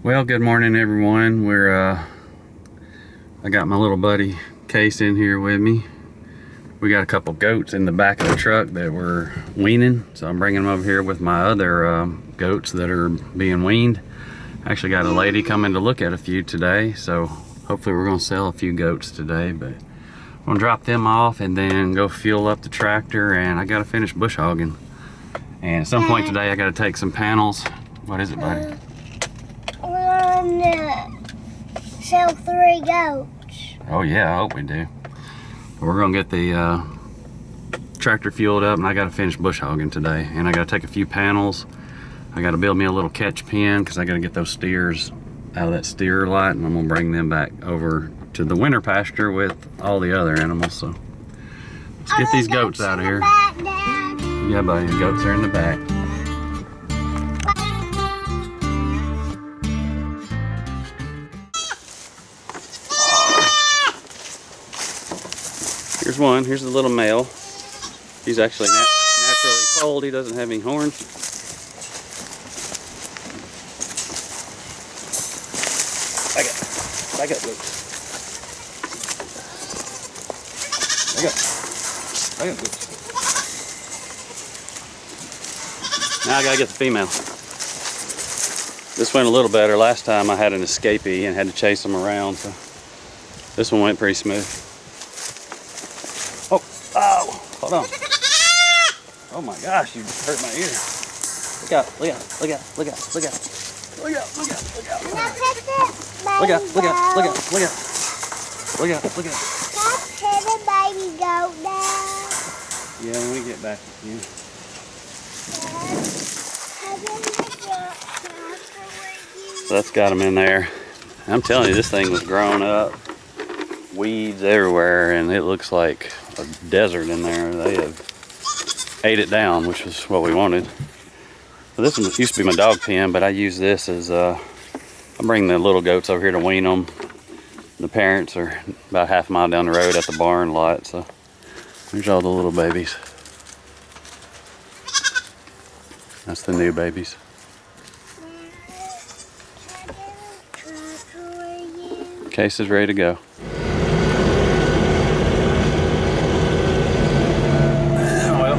Well, good morning, everyone. I got my little buddy Case in here with me. We got a couple goats in the back of the truck that we're weaning, so I'm bringing them over here with my other goats that are being weaned. Actually got a lady coming to look at a few today, so hopefully we're gonna sell a few goats today, but I'm gonna drop them off and then go fuel up the tractor, and I gotta finish bush hogging. And at some point today I gotta take some panels. What is it, buddy? We're gonna sell 3 goats. Oh yeah, I hope we do. We're gonna get the tractor fueled up, and I gotta finish bush hogging today. And I gotta take a few panels. I gotta build me a little catch pen because I gotta get those steers out of that steer lot, and I'm gonna bring them back over to the winter pasture with all the other animals. So let's get these goats out of here. Yeah, buddy, the goats are in the back. Here's one. Here's the little male. He's actually naturally polled. He doesn't have any horns. Back up, Luke. Back up, Luke. Now I gotta get the female. This went a little better. Last time I had an escapee and had to chase them around, so this one went pretty smooth. Oh, hold on. Oh my gosh, you hurt my ear. Look out, look out, look out, look out, look out. Look out, look out, look out. Look out, look out, look out, look out. Look out, look out. Stop hitting baby goat now. Yeah, when we get back with you. So that's got them in there. I'm telling you, this thing was grown up. Weeds everywhere, and it looks like a desert in there. They have ate it down, which is what we wanted. So this one used to be my dog pen, but I use this as I bring the little goats over here to wean them. The parents are about half a mile down the road at the barn lot, so there's all the little babies. That's the new babies. Case is ready to go.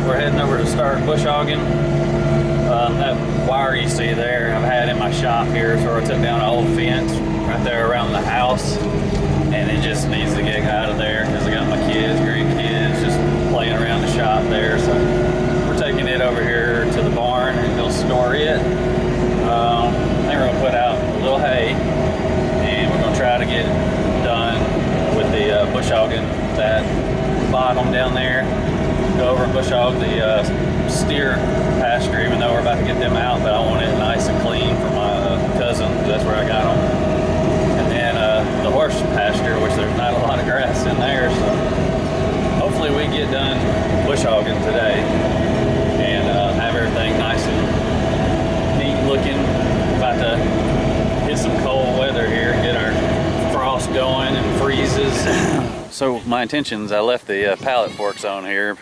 We're heading over to start bush hogging. That wire you see there, I've had in my shop here, so I took down an old fence right there around the house, and it just needs to get out of there because I got my kids, grandkids, just playing around the shop there. So we're taking it over here to the barn and go store it. Then we're gonna put out a little hay, and we're gonna try to get done with the bush hogging that bottom down there. Go over and bush hog the steer pasture, even though we're about to get them out, but I want it nice and clean for my cousin, because that's where I got them. And then the horse pasture, which there's not a lot of grass in there, so hopefully we get done bush hogging today and have everything nice and neat looking. About to hit some cold weather here, get our frost going and freezes. So my intentions, I left the pallet forks on here.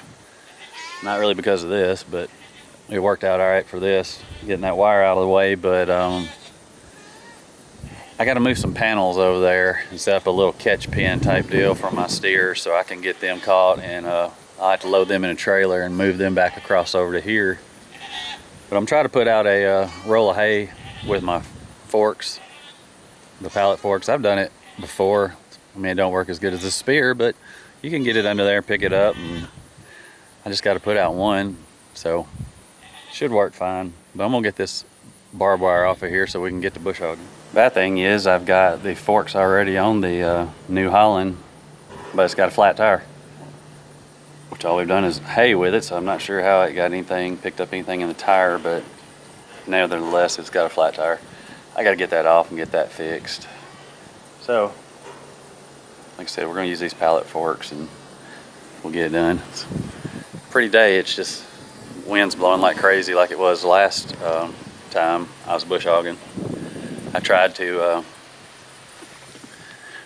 Not really because of this, but it worked out all right for this, getting that wire out of the way. But I got to move some panels over there and set up a little catch pen type deal for my steers so I can get them caught, and I have to load them in a trailer and move them back across over to here. But I'm trying to put out a roll of hay with my forks, the pallet forks. I've done it before. I mean, it don't work as good as a spear, but you can get it under there, pick it up, and I just got to put out one, so should work fine. But I'm gonna get this barbed wire off of here so we can get to bush hogging. Bad thing is I've got the forks already on the New Holland, but it's got a flat tire, which all we've done is hay with it, so I'm not sure how it got picked up anything in the tire, but nevertheless it's got a flat tire. I got to get that off and get that fixed. So like I said, we're gonna use these pallet forks and we'll get it done. It's a pretty day. It's just wind's blowing like crazy, like it was last time I was bush hogging. I tried to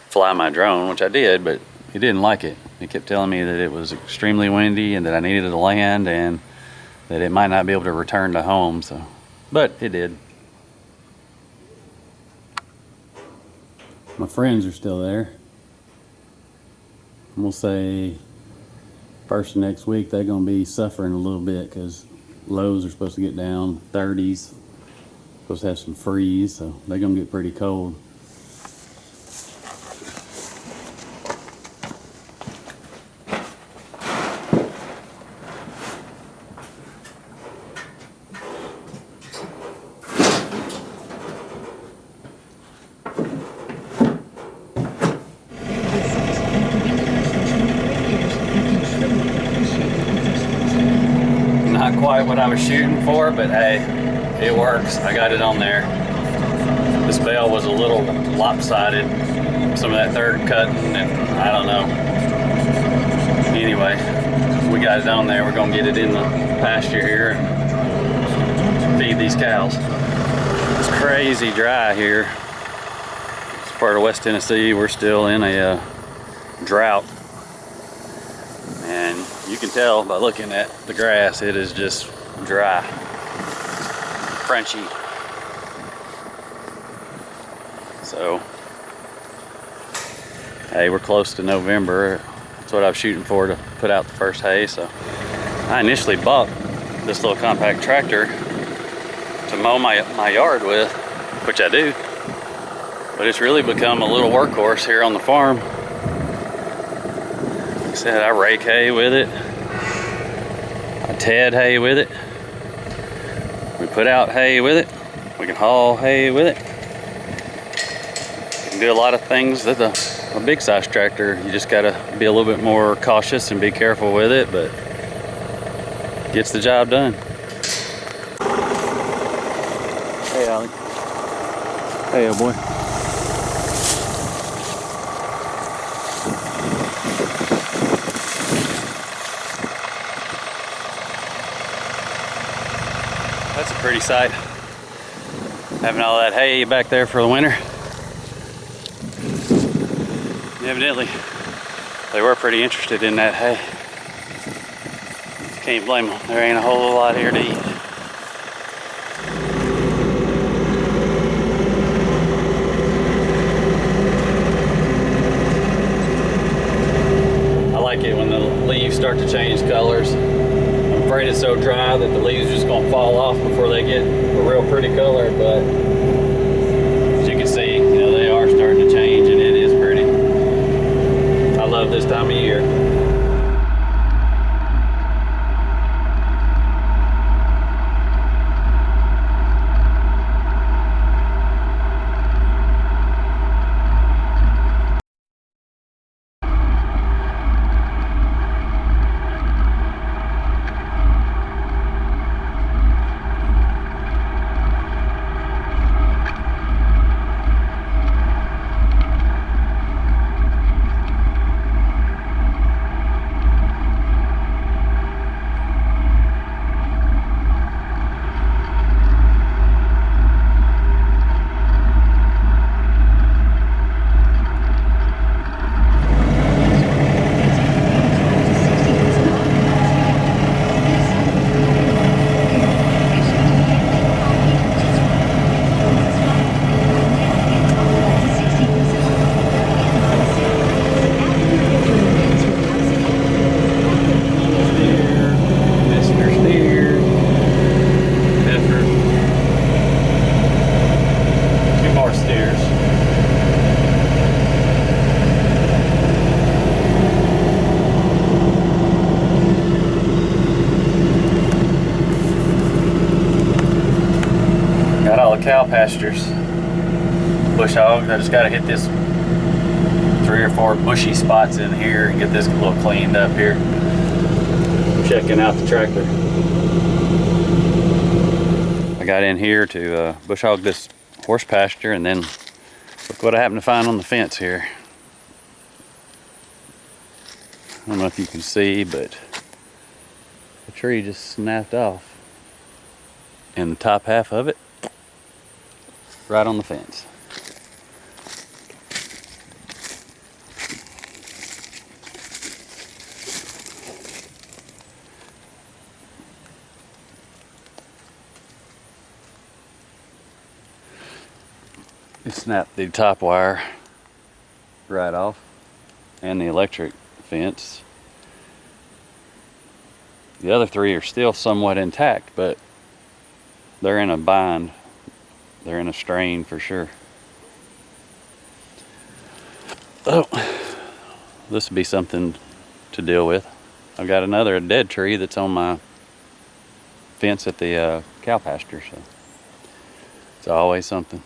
fly my drone, which I did, but he didn't like it. He kept telling me that it was extremely windy and that I needed to land and that it might not be able to return to home. So, but it did. My friends are still there. And we'll say first of next week they're going to be suffering a little bit because lows are supposed to get down 30s. Supposed to have some freeze, so they're going to get pretty cold. Not quite what I was shooting for, but hey, it works. I got it on there. This bale was a little lopsided. Some of that third cutting, and I don't know. Anyway, we got it on there. We're gonna get it in the pasture here and feed these cows. It's crazy dry here. It's part of West Tennessee. We're still in a drought. And you can tell by looking at the grass, it is just dry, crunchy. So, hey, we're close to November. That's what I was shooting for, to put out the first hay. So I initially bought this little compact tractor to mow my yard with, which I do. But it's really become a little workhorse here on the farm. Like I said, I rake hay with it. I ted hay with it. We put out hay with it. We can haul hay with it. You can do a lot of things that a big size tractor, you just gotta be a little bit more cautious and be careful with it, but gets the job done. Hey, Ollie. Hey, old boy. That's a pretty sight. Having all that hay back there for the winter. Evidently, they were pretty interested in that hay. Can't blame them. There ain't a whole lot here to eat. I like it when the leaves start to change colors. I'm afraid it's so dry that the leaves are just gonna fall off before they get a real pretty color, but as you can see, you know, they are starting to change and it is pretty. I love this time of year. Cow pastures, bush hogs. I just got to hit this 3 or 4 bushy spots in here and get this a little cleaned up here. I'm checking out the tractor. I got in here to bush hog this horse pasture, and then look what I happened to find on the fence here. I don't know if you can see, but the tree just snapped off, and the top half of it right on the fence. It snapped the top wire right off, and the electric fence. The other 3 are still somewhat intact, but they're in a bind. They're in a strain for sure. Oh, this would be something to deal with. I've got another dead tree that's on my fence at the cow pasture, so it's always something.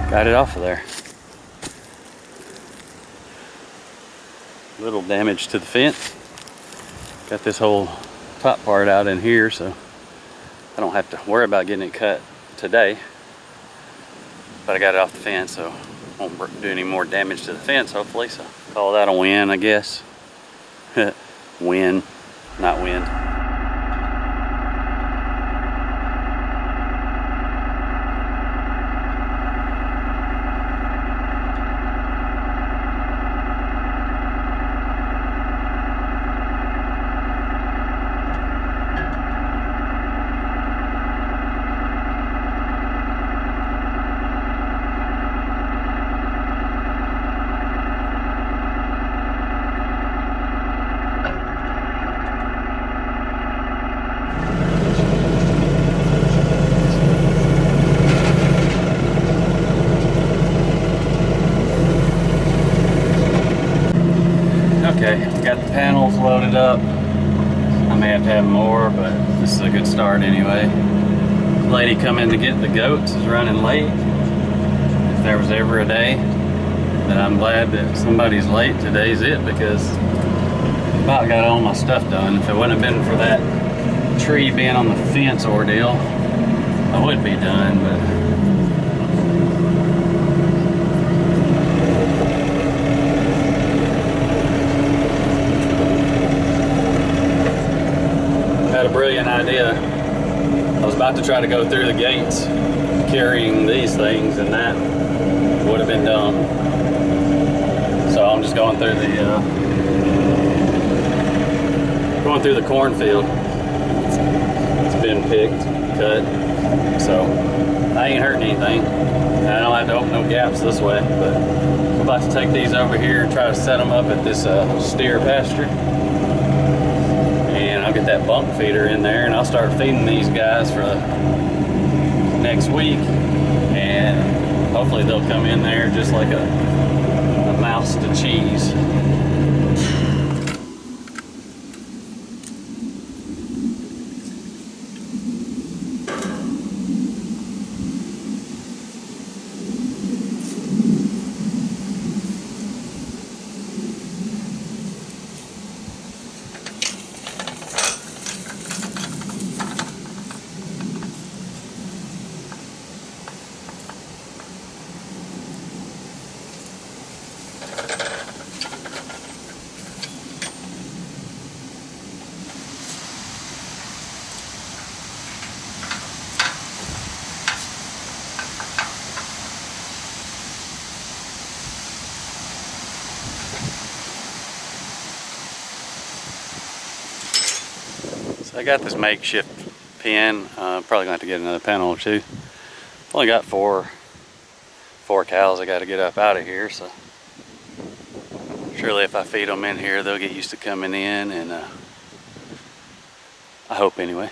Got it off of there. Little damage to the fence. Got this whole top part out in here, so I don't have to worry about getting it cut today. But I got it off the fence, so won't do any more damage to the fence, hopefully. So call that a win, I guess. Win, not win. Okay, got the panels loaded up. I may have to have more, but this is a good start anyway. The lady coming to get the goats is running late. If there was ever a day that I'm glad that somebody's late, today's it, because I about got all my stuff done. If it wouldn't have been for that tree being on the fence ordeal, I would be done, but had a brilliant idea. I was about to try to go through the gates carrying these things, and that would have been dumb. So I'm just going through the cornfield. It's been picked, cut, so I ain't hurting anything. I don't have to open no gaps this way, but I'm about to take these over here and try to set them up at this steer pasture. I'll get that bunk feeder in there, and I'll start feeding these guys for next week, and hopefully they'll come in there just like a mouse to cheese. I got this makeshift pen. Probably gonna have to get another panel or two. Only got four cows I got to get up out of here, so Surely if I feed them in here, they'll get used to coming in, and I hope anyway.